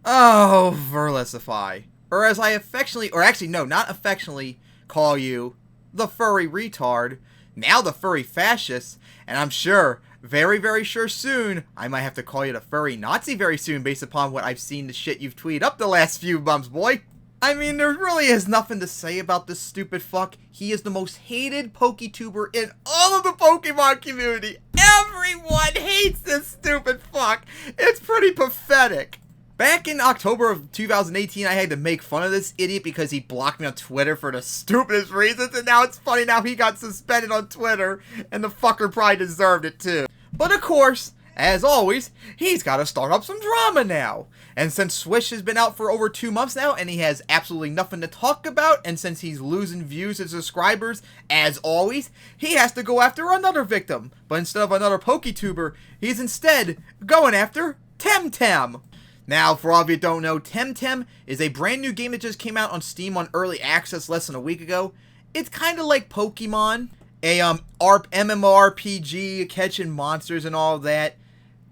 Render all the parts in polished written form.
Oh, Verlisify. Or as I affectionately, or actually no, not affectionately, call you, the Furry Retard, now the Furry Fascist, and I'm sure, very sure soon, I might have to call you the Furry Nazi very soon based upon what I've seen the shit you've tweeted up the last few months, boy. I mean, there really is nothing to say about this stupid fuck. He is the most hated poketuber in all of the Pokemon community. Everyone hates this stupid fuck. It's pretty pathetic. Back in October of 2018, I had to make fun of this idiot because he blocked me on Twitter for the stupidest reasons, and now it's funny now he got suspended on Twitter, and the fucker probably deserved it too. But of course, as always, he's got to start up some drama now. And since SWSH has been out for over 2 months now, and he has absolutely nothing to talk about, and since he's losing views and subscribers, as always, he has to go after another victim. But instead of another poketuber, he's instead going after Temtem. Now, for all of you who don't know, Temtem is a brand new game that just came out on Steam on early access less than a week ago. It's kind of like Pokemon, a MMORPG, catching monsters and all of that.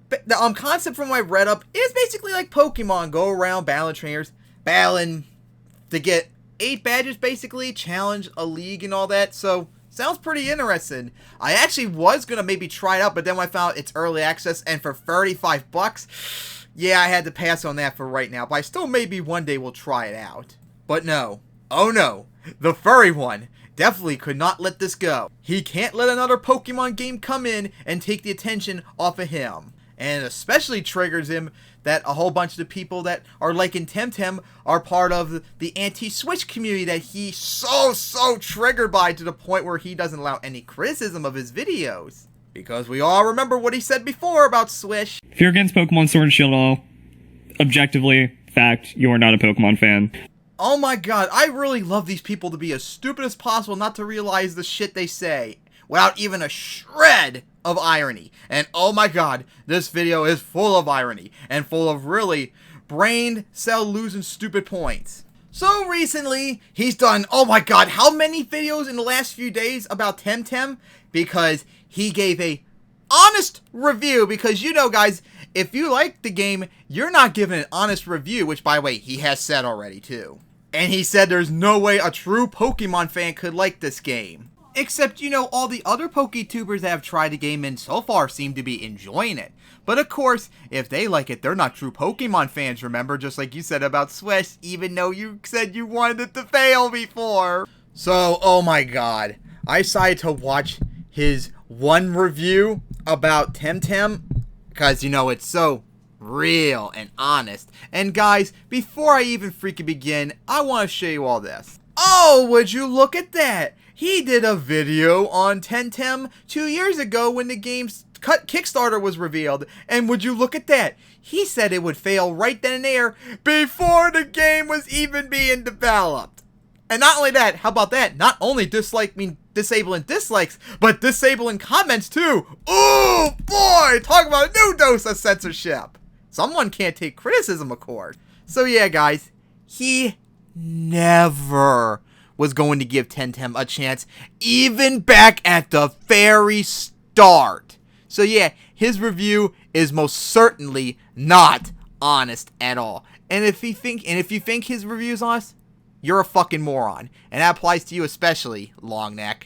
But the concept from what I read up is basically like Pokemon. Go around battling trainers, battling to get 8 badges basically, challenge a league and all that. So, sounds pretty interesting. I actually was going to maybe try it out, but then I found it's early access and for 35 bucks, yeah, I had to pass on that for right now. But I still maybe one day will try it out. But no. Oh no. The furry one definitely could not let this go. He can't let another Pokemon game come in and take the attention off of him. And it especially triggers him that a whole bunch of the people that are liking Temtem are part of the anti-SWSH community that he's so triggered by to the point where he doesn't allow any criticism of his videos. Because we all remember what he said before about SWSH. If you're against Pokemon Sword and Shield at all, objectively, fact, you're not a Pokemon fan. Oh my god, I really love these people to be as stupid as possible not to realize the shit they say without even a shred of irony. And oh my god, this video is full of irony and full of really brain cell losing stupid points. So recently, he's done, oh my god, how many videos in the last few days about Temtem? Because he gave a honest review, because you know guys, if you like the game, you're not giving an honest review, which by the way, he has said already too. And he said there's no way a true Pokemon fan could like this game. Except, you know, all the other Poketubers that have tried the game and so far seem to be enjoying it. But of course, if they like it, they're not true Pokemon fans, remember? Just like you said about SWSH, even though you said you wanted it to fail before. So, oh my god. I decided to watch his one review about Temtem, because, you know, it's so real and honest. And guys, before I even freaking begin, I want to show you all this. Oh, would you look at that? He did a video on Temtem 2 years ago when the game's Kickstarter was revealed. And would you look at that? He said it would fail right then and there before the game was even being developed. And not only that, how about that? Not only disabling dislikes, but disabling comments too. Ooh, boy, talk about a new dose of censorship. Someone can't take criticism, of course. So yeah, guys, he never was going to give Temtem a chance, even back at the very start. So yeah, his review is most certainly not honest at all. And if you think his review is honest, you're a fucking moron. And that applies to you especially, Longneck.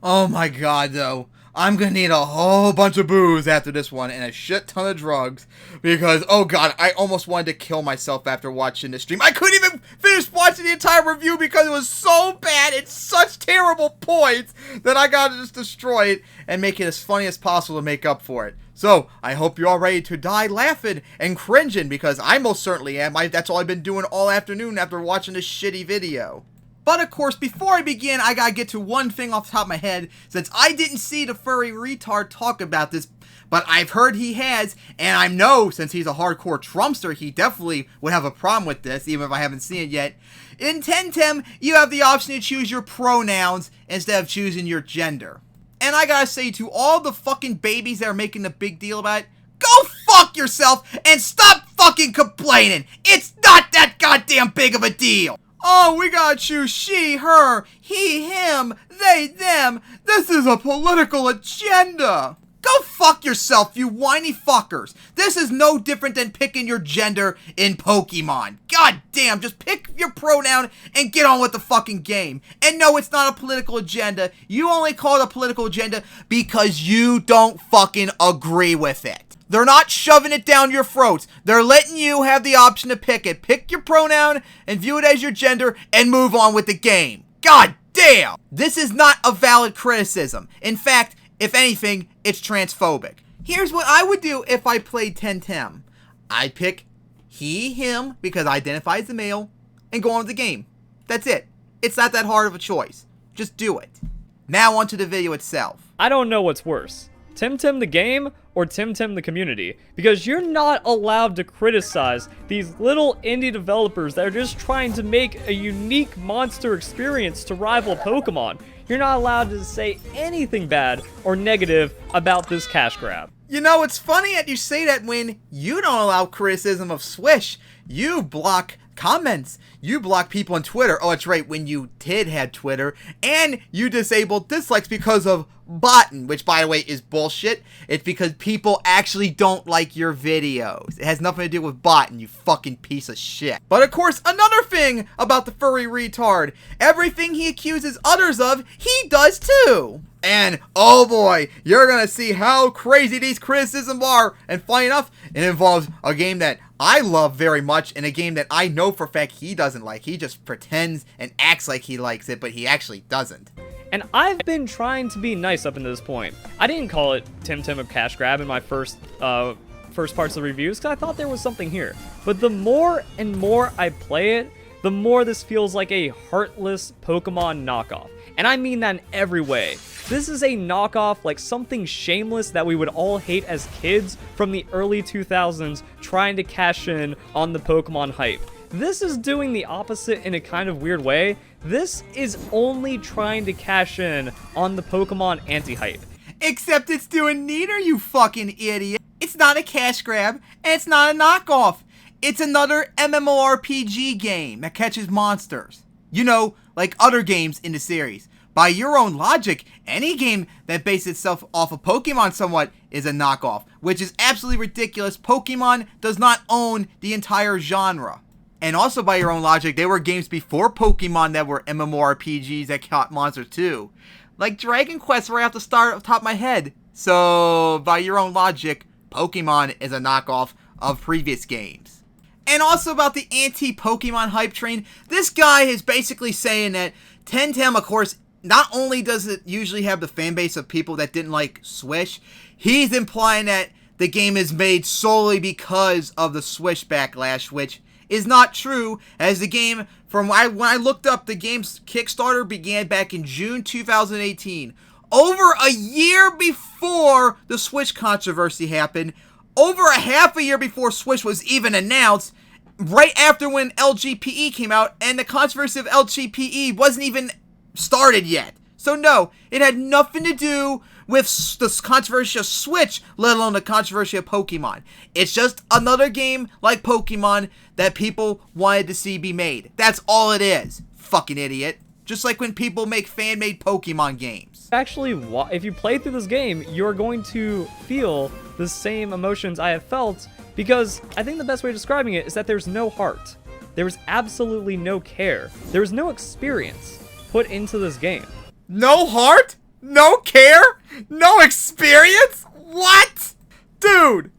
Oh my god, though. I'm gonna need a whole bunch of booze after this one and a shit ton of drugs. Because, oh god, I almost wanted to kill myself after watching this stream. I couldn't even finish watching the entire review because it was so bad. It's such terrible points that I gotta just destroy it and make it as funny as possible to make up for it. So, I hope you're all ready to die laughing and cringing, because I most certainly am. That's all I've been doing all afternoon after watching this shitty video. But of course, before I begin, I gotta get to one thing off the top of my head, since I didn't see the Furry Retard talk about this, but I've heard he has, and I know, since he's a hardcore Trumpster, he definitely would have a problem with this, even if I haven't seen it yet. In Temtem, you have the option to choose your pronouns instead of choosing your gender. And I gotta say to all the fucking babies that are making a big deal about it, go fuck yourself and stop fucking complaining! It's not that goddamn big of a deal! Oh, we gotta choose she, her, he, him, they, them. This is a political agenda. Go fuck yourself, you whiny fuckers. This is no different than picking your gender in Pokemon. God damn, just pick your pronoun and get on with the fucking game. And no, it's not a political agenda. You only call it a political agenda because you don't fucking agree with it. They're not shoving it down your throats. They're letting you have the option to pick it. Pick your pronoun and view it as your gender and move on with the game. God damn! This is not a valid criticism. In fact, if anything, it's transphobic. Here's what I would do if I played Temtem. I'd pick he, him, because I identify as the male, and go on with the game. That's it. It's not that hard of a choice. Just do it. Now onto the video itself. I don't know what's worse, Temtem the game or Temtem the community, because you're not allowed to criticize these little indie developers that are just trying to make a unique monster experience to rival Pokemon. You're not allowed to say anything bad or negative about this cash grab. You know, it's funny that you say that when you don't allow criticism of Swish. You block comments. You block people on Twitter. Oh, that's right, when you did have Twitter. And you disabled dislikes because of botting, which, by the way, is bullshit. It's because people actually don't like your videos. It has nothing to do with botting, you fucking piece of shit. But, of course, another thing about the Furry Retard. Everything he accuses others of, he does too. And, oh boy, you're gonna see how crazy these criticisms are. And funny enough, it involves a game that I love very much and a game that I know for a fact he doesn't like. He just pretends and acts like he likes it, but he actually doesn't. And I've been trying to be nice up until this point. I didn't call it Temtem a cash grab in my first parts of the reviews because I thought there was something here. But the more and more I play it, the more this feels like a heartless Pokemon knockoff. And I mean that in every way. This is a knockoff, like something shameless that we would all hate as kids from the early 2000s trying to cash in on the Pokemon hype. This is doing the opposite in a kind of weird way. This is only trying to cash in on the Pokemon anti-hype. Except it's doing neither, you fucking idiot. It's not a cash grab, and it's not a knockoff. It's another MMORPG game that catches monsters. You know, like other games in the series. By your own logic, any game that bases itself off of Pokemon somewhat is a knockoff, which is absolutely ridiculous. Pokemon does not own the entire genre. And also by your own logic, there were games before Pokemon that were MMORPGs that caught monsters too. Like Dragon Quest right off the start off the top of my head. So, by your own logic, Pokemon is a knockoff of previous games. And also about the anti-Pokemon hype train, this guy is basically saying that Temtem, of course, not only does it usually have the fan base of people that didn't like Swish, he's implying that the game is made solely because of the Swish backlash, which is not true, as the game, when I looked up, the game's Kickstarter began back in June 2018. Over a year before the Swish controversy happened, over a half a year before Swish was even announced, right after when LGPE came out, and the controversy of LGPE wasn't even started yet. So no, it had nothing to do with the controversy of Switch, let alone the controversy of Pokemon. It's just another game like Pokemon that people wanted to see be made. That's all it is. Fucking idiot. Just like when people make fan-made Pokemon games. Actually, if you play through this game, you're going to feel the same emotions I have felt, because I think the best way of describing it is that there's no heart. There's absolutely no care. There's no experience put into this game. No heart? No care? No experience? What? Dude,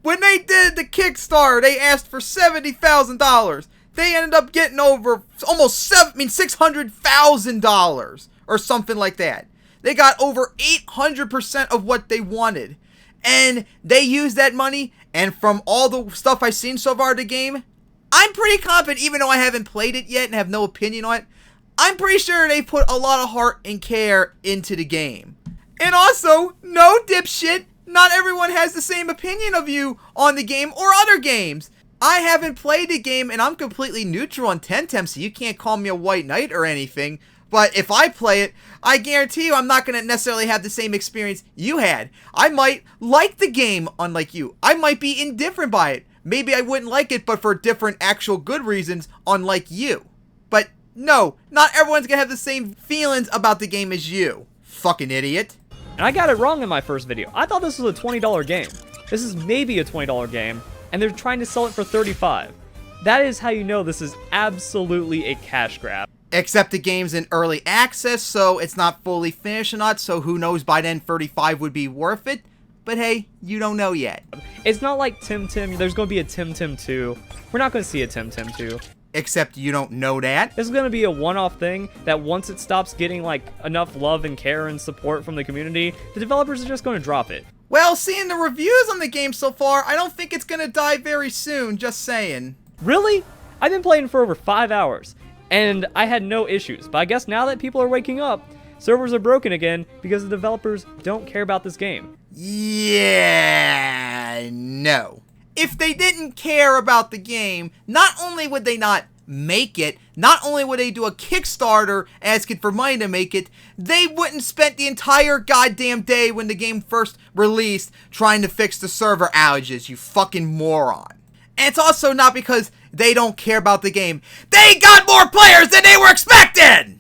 when they did the Kickstarter, they asked for $70,000. They ended up getting over almost $600,000 or something like that. They got over 800% of what they wanted. And they used that money, and from all the stuff I've seen so far in the game, I'm pretty confident, even though I haven't played it yet and have no opinion on it, I'm pretty sure they put a lot of heart and care into the game. And also, no dipshit, not everyone has the same opinion of you on the game or other games. I haven't played the game and I'm completely neutral on Temtem, so you can't call me a white knight or anything. But if I play it, I guarantee you I'm not going to necessarily have the same experience you had. I might like the game, unlike you. I might be indifferent by it. Maybe I wouldn't like it, but for different actual good reasons, unlike you. But no, not everyone's gonna have the same feelings about the game as you. Fucking idiot. And I got it wrong in my first video. I thought this was a $20 game. This is maybe a $20 game, and they're trying to sell it for $35. That is how you know this is absolutely a cash grab. Except the game's in early access, so it's not fully finished or not, so who knows, by then 35 would be worth it. But hey, you don't know yet. It's not like Temtem. There's going to be a Temtem 2. We're not going to see a Temtem 2. Except you don't know that. This is going to be a one-off thing that once it stops getting like enough love and care and support from the community, the developers are just going to drop it. Well, seeing the reviews on the game so far, I don't think it's gonna die very soon, just saying. Really? I've been playing for over 5 hours, and I had no issues. But I guess now that people are waking up, servers are broken again because the developers don't care about this game. Yeah, no. If they didn't care about the game, not only would they not make it, not only would they do a Kickstarter asking for money to make it, they wouldn't spend the entire goddamn day when the game first released trying to fix the server outages, you fucking moron. And it's also not because they don't care about the game. They got more players than they were expecting!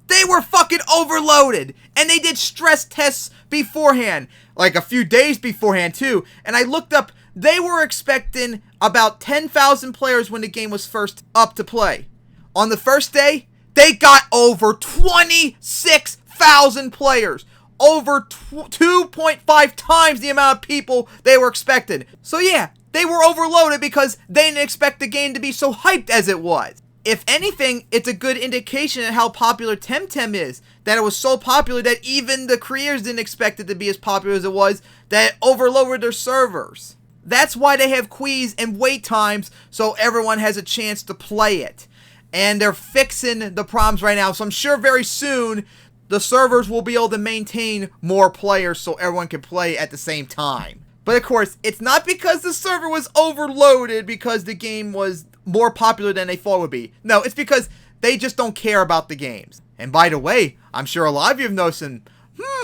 They were fucking overloaded, and they did stress tests beforehand, like a few days beforehand too, and I looked up, they were expecting about 10,000 players when the game was first up to play. On the first day, they got over 26,000 players. Over 2.5 times the amount of people they were expected. So yeah, they were overloaded because they didn't expect the game to be so hyped as it was. If anything, it's a good indication of how popular Temtem is. That it was so popular that even the creators didn't expect it to be as popular as it was, that it overloaded their servers. That's why they have queues and wait times, so everyone has a chance to play it. And they're fixing the problems right now, so I'm sure very soon the servers will be able to maintain more players so everyone can play at the same time. But of course, it's not because the server was overloaded because the game was more popular than they thought it would be. No, it's because they just don't care about the games. And by the way, I'm sure a lot of you have noticed, a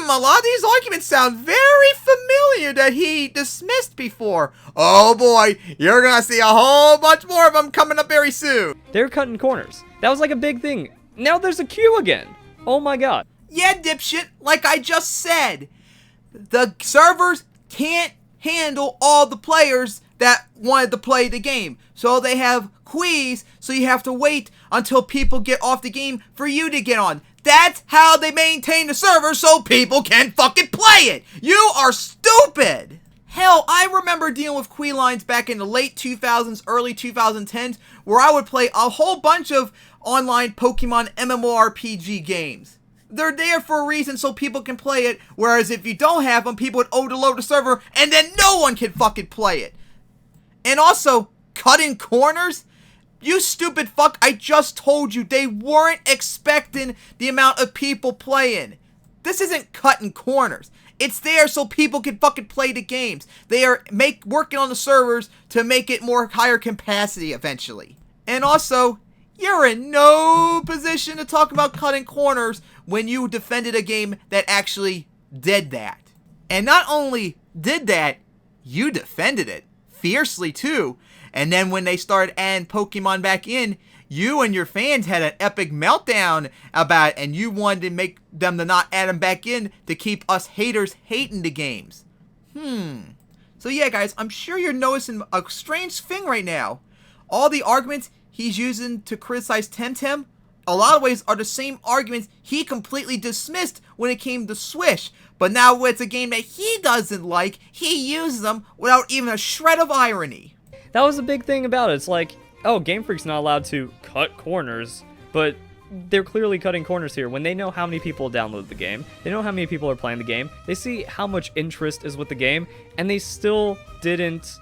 lot of these arguments sound very familiar that he dismissed before. Oh boy, you're gonna see a whole bunch more of them coming up very soon. They're cutting corners. That was like a big thing. Now there's a queue again. Oh my god. Yeah, dipshit, like I just said, the servers can't handle all the players that wanted to play the game. So they have queues, so you have to wait until people get off the game for you to get on. That's how they maintain the server so people can fucking play it. You are stupid. Hell, I remember dealing with queue lines back in the late 2000s, early 2010s, where I would play a whole bunch of online Pokemon MMORPG games. They're there for a reason so people can play it, whereas if you don't have them, people would overload the server and then no one can fucking play it. And also, cutting corners? You stupid fuck, I just told you they weren't expecting the amount of people playing. This isn't cutting corners. It's there so people can fucking play the games. They are working on the servers to make it more higher capacity eventually. And also, you're in no position to talk about cutting corners when you defended a game that actually did that. And not only did that, you defended it fiercely too. And then when they started adding Pokemon back in, you and your fans had an epic meltdown about it, and you wanted to make them to not add them back in to keep us haters hating the games. So yeah, guys, I'm sure you're noticing a strange thing right now. All the arguments he's using to criticize Temtem, a lot of ways are the same arguments he completely dismissed when it came to Swish. But now when it's a game that he doesn't like, he uses them without even a shred of irony. That was the big thing about it. It's like, oh, Game Freak's not allowed to cut corners, but they're clearly cutting corners here when they know how many people download the game, they know how many people are playing the game, they see how much interest is with the game, and they still didn't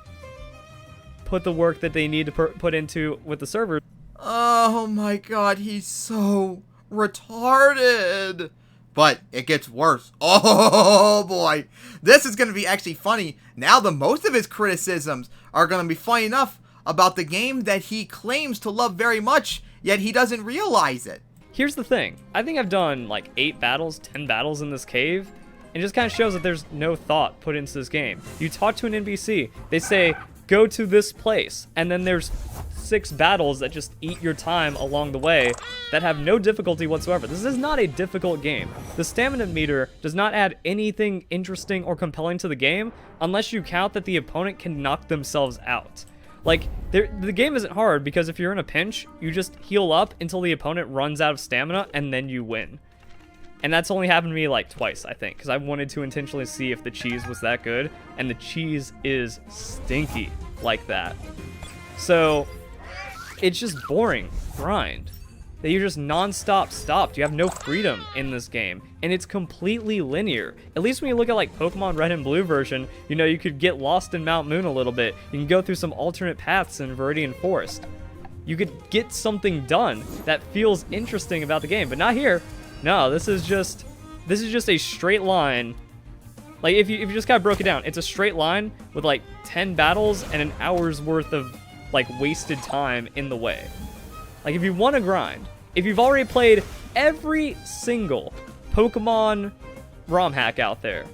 put the work that they need to put into with the server. Oh my god, he's so retarded. But it gets worse. Oh boy. This is going to be actually funny. Now the most of his criticisms are going to be funny enough about the game that he claims to love very much, yet he doesn't realize it. Here's the thing. I think I've done like 8 battles, 10 battles in this cave, and it just kind of shows that there's no thought put into this game. You talk to an NPC, they say, go to this place, and then there's 6 battles that just eat your time along the way, that have no difficulty whatsoever. This is not a difficult game. The stamina meter does not add anything interesting or compelling to the game unless you count that the opponent can knock themselves out. Like, the game isn't hard because if you're in a pinch, you just heal up until the opponent runs out of stamina and then you win. And that's only happened to me like twice, I think, because I wanted to intentionally see if the cheese was that good, and the cheese is stinky like that. So, it's just boring grind. That you're just non-stop stopped. You have no freedom in this game, and it's completely linear. At least when you look at like Pokemon Red and Blue version, you know, you could get lost in Mount Moon a little bit. You can go through some alternate paths in Viridian Forest. You could get something done that feels interesting about the game, but not here. No, this is just a straight line. Like if you just kind of broke it down, it's a straight line with like 10 battles and an hour's worth of like wasted time in the way. Like if you want to grind, if you've already played every single Pokemon ROM hack out there,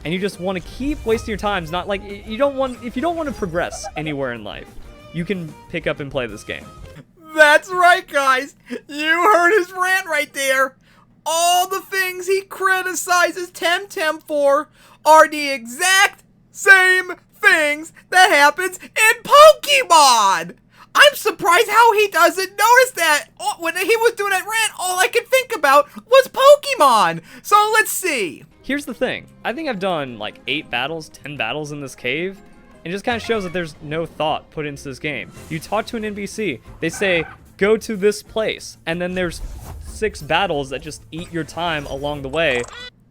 and you just want to keep wasting your time, not like if you don't want to progress anywhere in life, you can pick up and play this game. That's right, guys. You heard his rant right there. All the things he criticizes Temtem for are the exact same things that happens in Pokemon. I'm surprised how he doesn't notice that. When he was doing that rant, all I could think about was Pokemon. So let's see. Here's the thing. I think I've done like 8 battles, 10 battles in this cave. And it just kind of shows that there's no thought put into this game. You talk to an NPC, they say, go to this place. And then there's 6 battles that just eat your time along the way.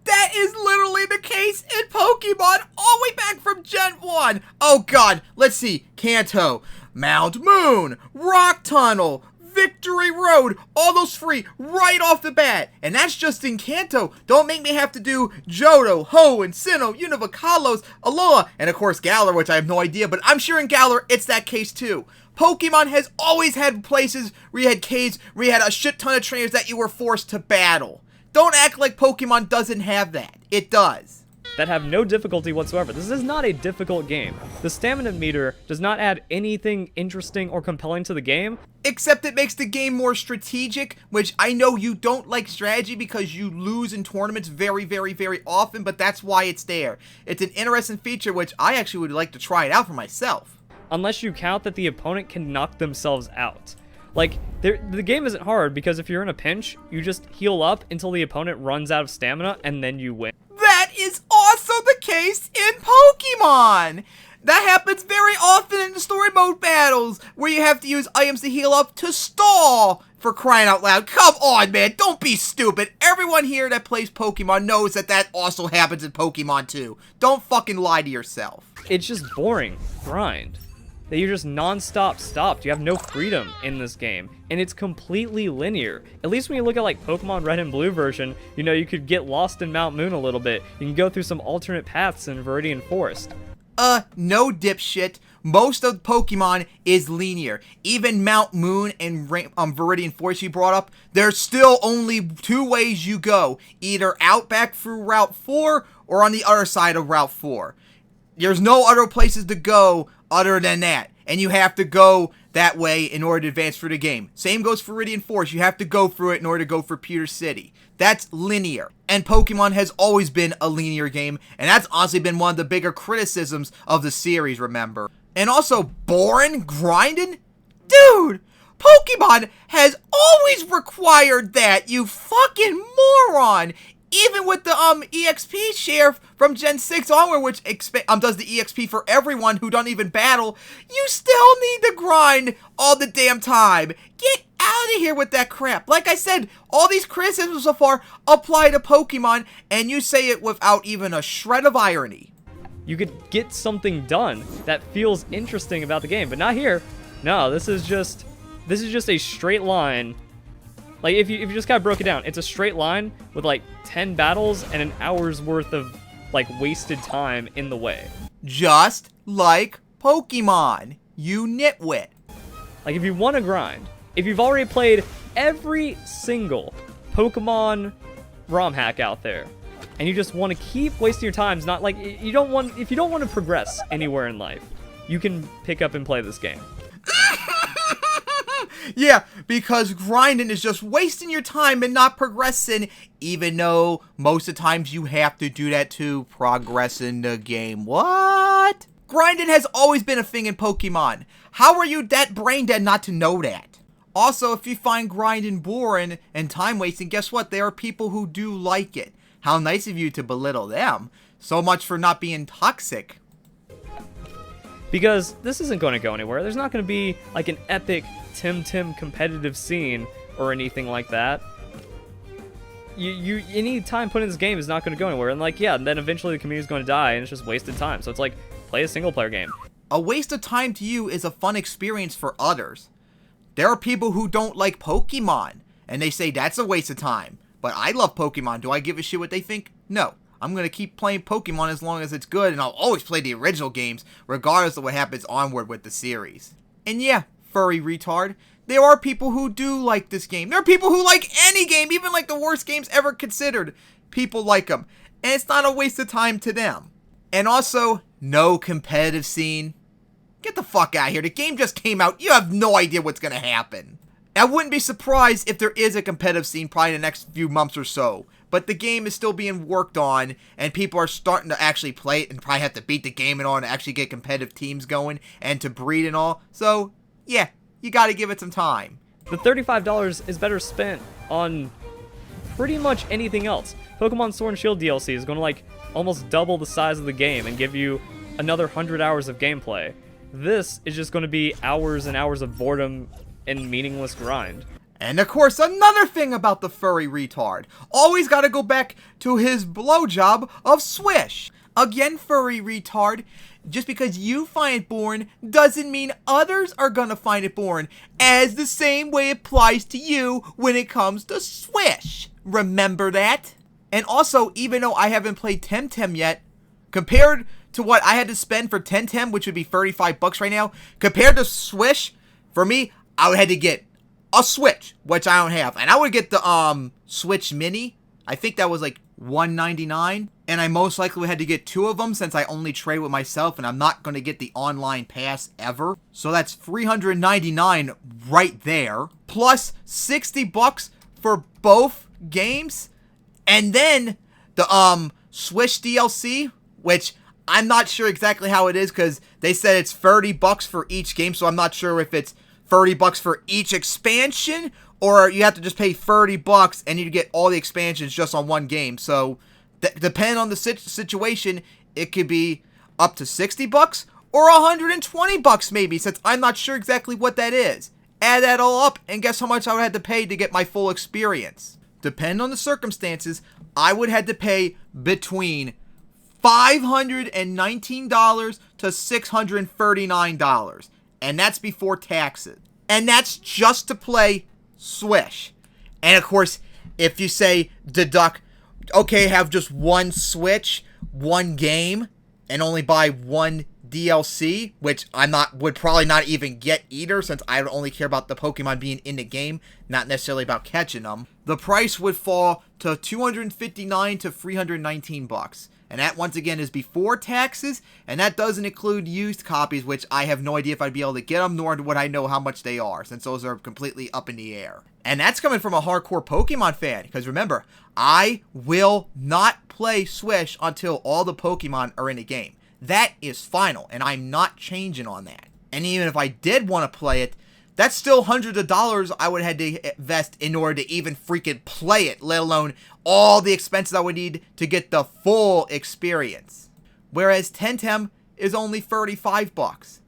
That is literally the case in Pokemon all the way back from Gen 1. Oh god, let's see. Kanto, Mount Moon, Rock Tunnel, Victory Road, all those free right off the bat. And that's just in Kanto. Don't make me have to do Johto, Ho, and Sinnoh, Unova, Kalos, Alola, and of course Galar, which I have no idea, but I'm sure in Galar it's that case too. Pokemon has always had places where you had caves, where you had a shit ton of trainers that you were forced to battle. Don't act like Pokemon doesn't have that. It does. That have no difficulty whatsoever. This is not a difficult game. The stamina meter does not add anything interesting or compelling to the game. Except it makes the game more strategic, which I know you don't like strategy because you lose in tournaments very, very, very often, but that's why it's there. It's an interesting feature, which I actually would like to try it out for myself. Unless you count that the opponent can knock themselves out. Like, the game isn't hard because if you're in a pinch, you just heal up until the opponent runs out of stamina and then you win. That is also the case in Pokemon! That happens very often in the story mode battles, where you have to use items to heal up to stall, for crying out loud. Come on, man, don't be stupid. Everyone here that plays Pokemon knows that that also happens in Pokemon too. Don't fucking lie to yourself. It's just boring grind. That you're just non-stop stopped. You have no freedom in this game, and it's completely linear. At least when you look at like Pokemon Red and Blue version, you know, you could get lost in Mount Moon a little bit. You can go through some alternate paths in Viridian Forest. No, dipshit. Most of Pokemon is linear. Even Mount Moon and Viridian Forest you brought up, there's still only 2 ways you go. Either out back through Route 4 or on the other side of Route 4. There's no other places to go other than that. And you have to go that way in order to advance through the game. Same goes for Viridian Forest. You have to go through it in order to go for Pewter City. That's linear. And Pokemon has always been a linear game. And that's honestly been one of the bigger criticisms of the series, remember. And also, boring grinding? Dude! Pokemon has always required that, you fucking moron! Even with the EXP share from Gen 6 onward, which does the EXP for everyone who don't even battle, you still need to grind all the damn time. Get out of here with that crap. Like I said, all these criticisms so far apply to Pokemon, and you say it without even a shred of irony. You could get something done that feels interesting about the game, but not here. No, this is just a straight line. Like, if you just kind of broke it down, it's a straight line with, like, 10 battles and an hour's worth of, like, wasted time in the way. Just like Pokemon, you nitwit. Like, if you want to grind, if you've already played every single Pokemon ROM hack out there, and you just want to keep wasting your time, not like, if you don't want to progress anywhere in life, you can pick up and play this game. Yeah, because grinding is just wasting your time and not progressing, even though most of the times you have to do that to progress in the game. What? Grinding has always been a thing in Pokemon. How are you that brain dead not to know that? Also, if you find grinding boring and time wasting, guess what? There are people who do like it. How nice of you to belittle them. So much for not being toxic. Because this isn't going to go anywhere. There's not going to be like an epic Temtem competitive scene or anything like that. Any time put in this game is not going to go anywhere. And like, yeah, then eventually the community is going to die and it's just wasted time. So it's like, play a single player game. A waste of time to you is a fun experience for others. There are people who don't like Pokemon, and they say that's a waste of time. But I love Pokemon. Do I give a shit what they think? No. I'm going to keep playing Pokemon as long as it's good, and I'll always play the original games, regardless of what happens onward with the series. And yeah, Furry Retard, there are people who do like this game. There are people who like any game, even like the worst games ever considered. People like them, and it's not a waste of time to them. And also, no competitive scene. Get the fuck out of here. The game just came out. You have no idea what's going to happen. I wouldn't be surprised if there is a competitive scene probably in the next few months or so. But the game is still being worked on, and people are starting to actually play it and probably have to beat the game and all and actually get competitive teams going and to breed and all. So, yeah, you gotta give it some time. The $35 is better spent on pretty much anything else. Pokemon Sword and Shield DLC is going to like almost double the size of the game and give you another 100 hours of gameplay. This is just going to be hours and hours of boredom and meaningless grind. And of course, another thing about the Furry Retard. Always gotta go back to his blowjob of Swish. Again, Furry Retard, just because you find it boring doesn't mean others are gonna find it boring, as the same way applies to you when it comes to Swish. Remember that? And also, even though I haven't played Temtem yet, compared to what I had to spend for Temtem, which would be $35 right now, compared to Swish, for me, I would have to get a Switch, which I don't have. And I would get the Switch Mini. I think that was like $199. And I most likely had to get 2 of them since I only trade with myself and I'm not going to get the online pass ever. So that's $399 right there. Plus $60 for both games. And then the Swish DLC, which I'm not sure exactly how it is because they said it's $30 for each game. So I'm not sure if it's $30 for each expansion, or you have to just pay $30 and you get all the expansions just on one game. So, depending on the situation, it could be up to $60 or $120 maybe, since I'm not sure exactly what that is. Add that all up, and guess how much I would have to pay to get my full experience. Depending on the circumstances, I would have to pay between $519 to $639. And that's before taxes. And that's just to play Swish. And of course, if you say deduct, okay, have just one Switch, one game, and only buy one DLC, which would probably not even get either, since I would only care about the Pokemon being in the game, not necessarily about catching them. The price would fall to $259 to $319. And that, once again, is before taxes, and that doesn't include used copies, which I have no idea if I'd be able to get them, nor would I know how much they are, since those are completely up in the air. And that's coming from a hardcore Pokemon fan, because remember, I will not play Swish until all the Pokemon are in the game. That is final, and I'm not changing on that. And even if I did want to play it, that's still hundreds of dollars I would have to invest in order to even freaking play it, let alone all the expenses I would need to get the full experience. Whereas Temtem is only $35.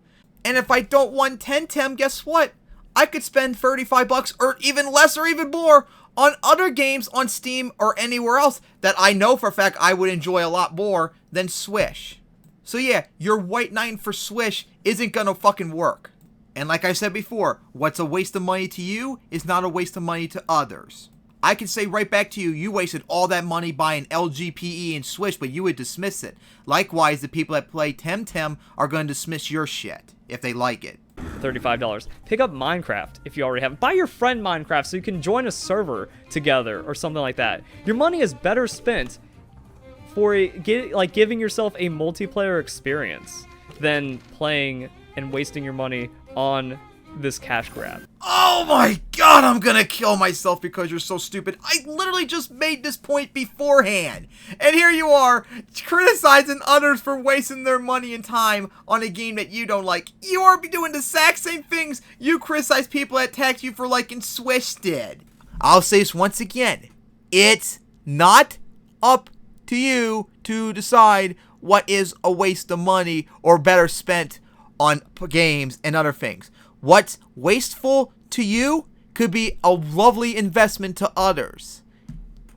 And if I don't want Temtem, guess what? I could spend $35 or even less or even more on other games on Steam or anywhere else that I know for a fact I would enjoy a lot more than Swish. So yeah, your white knight for Swish isn't gonna fucking work. And like I said before, what's a waste of money to you is not a waste of money to others. I can say right back to you, you wasted all that money buying LGPE and Swish, but you would dismiss it. Likewise, the people that play Temtem are going to dismiss your shit, if they like it. $35. Pick up Minecraft if you already haven't. Buy your friend Minecraft so you can join a server together or something like that. Your money is better spent for giving yourself a multiplayer experience than playing and wasting your money on this cash grab. Oh my god, I'm gonna kill myself because you're so stupid. I literally just made this point beforehand. And here you are, criticizing others for wasting their money and time on a game that you don't like. You are doing the exact same things you criticize people that attacked you for liking Swish did. I'll say this once again. It's not up to you to decide what is a waste of money or better spent on games and other things. What's wasteful to you could be a lovely investment to others.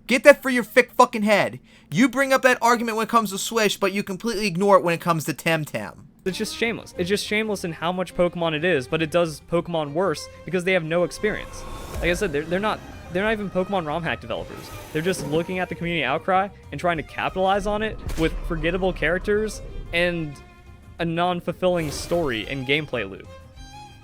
Get that for your thick fucking head. You bring up that argument when it comes to Swish, but you completely ignore it when it comes to Temtem. It's just shameless. It's just shameless in how much Pokemon it is, but it does Pokemon worse because they have no experience. Like I said, they're not even Pokemon ROM hack developers. They're just looking at the community outcry and trying to capitalize on it with forgettable characters and a non-fulfilling story and gameplay loop.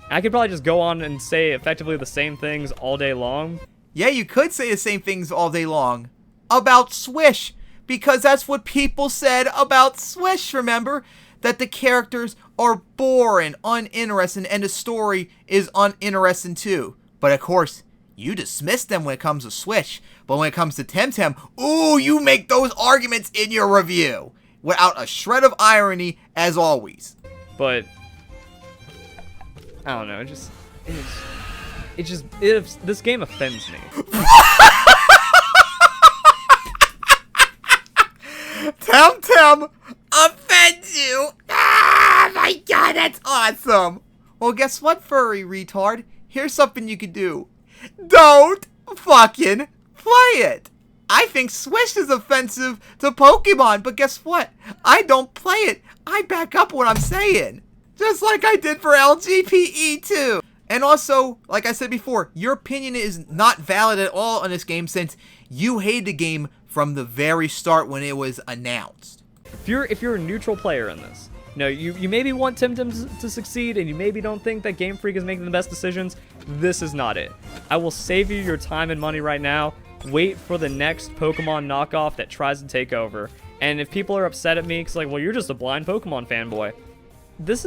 I could probably just go on and say effectively the same things all day long. Yeah, you could say the same things all day long about Swish, because that's what people said about Swish, remember? That the characters are boring, uninteresting, and the story is uninteresting too. But of course, you dismiss them when it comes to Swish. But when it comes to Temtem, ooh, you make those arguments in your review. Without a shred of irony, as always. But I don't know, this game offends me. Temtem offends you. Ah, my god, that's awesome. Well, guess what, Furry Retard? Here's something you could do. Don't fucking play it. I think Swish is offensive to Pokemon, but guess what? I don't play it. I back up what I'm saying. Just like I did for LGPE too. And also, like I said before, your opinion is not valid at all on this game since you hated the game from the very start when it was announced. If you're a neutral player in this, you maybe want Temtem to succeed and you maybe don't think that Game Freak is making the best decisions, this is not it. I will save you your time and money right now. Wait for the next Pokemon knockoff that tries to take over. And if people are upset at me, it's like, well, you're just a blind Pokemon fanboy. That's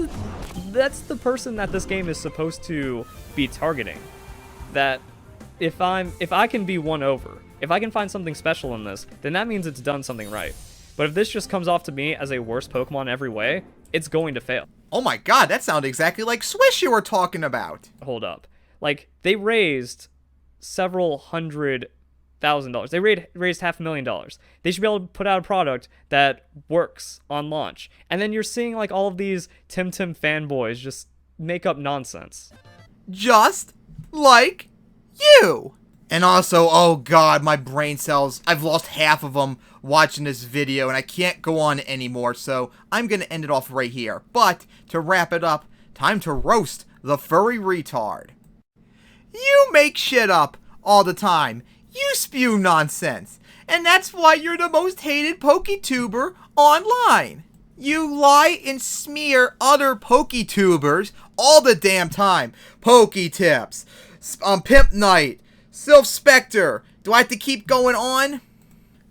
the person that this game is supposed to be targeting. That if I can be won over, if I can find something special in this, then that means it's done something right. But if this just comes off to me as a worse Pokemon every way, it's going to fail. Oh my god, that sounded exactly like Swish you were talking about. Hold up. Like, they raised several $100,000. They raised $500,000. They should be able to put out a product that works on launch. And then you're seeing like all of these Temtem fanboys just make up nonsense. Just like you. And also, oh god, my brain cells, I've lost half of them watching this video and I can't go on anymore, so I'm gonna end it off right here. But, to wrap it up, time to roast the Furry Retard. You make shit up all the time. You spew nonsense. And that's why you're the most hated poketuber online. You lie and smear other poketubers all the damn time. Poketips, Pimp Night, Sylph Spectre. Do I have to keep going on?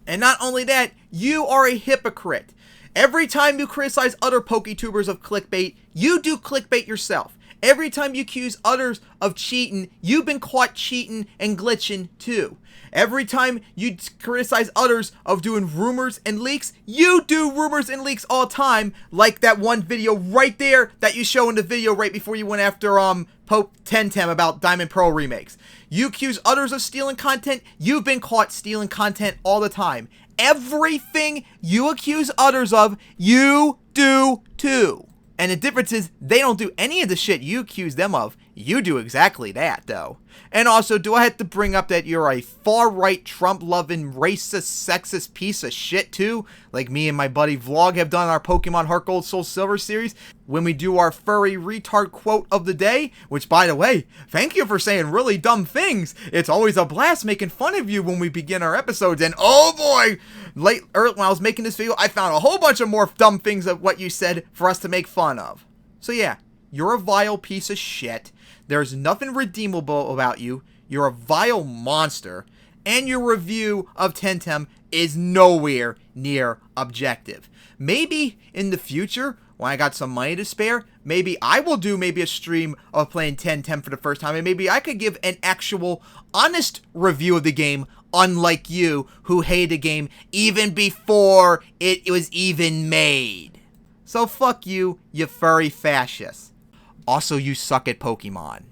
And not only that, you are a hypocrite. Every time you criticize other poketubers of clickbait, you do clickbait yourself. Every time you accuse others of cheating, you've been caught cheating and glitching too. Every time you criticize others of doing rumors and leaks, you do rumors and leaks all the time, like that one video right there that you show in the video right before you went after Temtem about Diamond Pearl remakes. You accuse others of stealing content, you've been caught stealing content all the time. Everything you accuse others of, you do too. And the difference is, they don't do any of the shit you accuse them of. You do exactly that, though. And also, do I have to bring up that you're a far-right, Trump-loving, racist, sexist piece of shit, too? Like me and my buddy Vlog have done our Pokemon Heart Gold Soul Silver series, when we do our Furry Retard quote of the day, which, by the way, thank you for saying really dumb things. It's always a blast making fun of you when we begin our episodes, and oh boy, when I was making this video, I found a whole bunch of more dumb things of what you said for us to make fun of. So yeah, you're a vile piece of shit. There's nothing redeemable about you. You're a vile monster. and your review of Temtem is nowhere near objective. Maybe in the future, when I got some money to spare, maybe I will do a stream of playing Temtem for the first time, and maybe I could give an actual honest review of the game, unlike you who hated the game even before it was even made. So fuck you, you furry fascists. Also, you suck at Pokemon.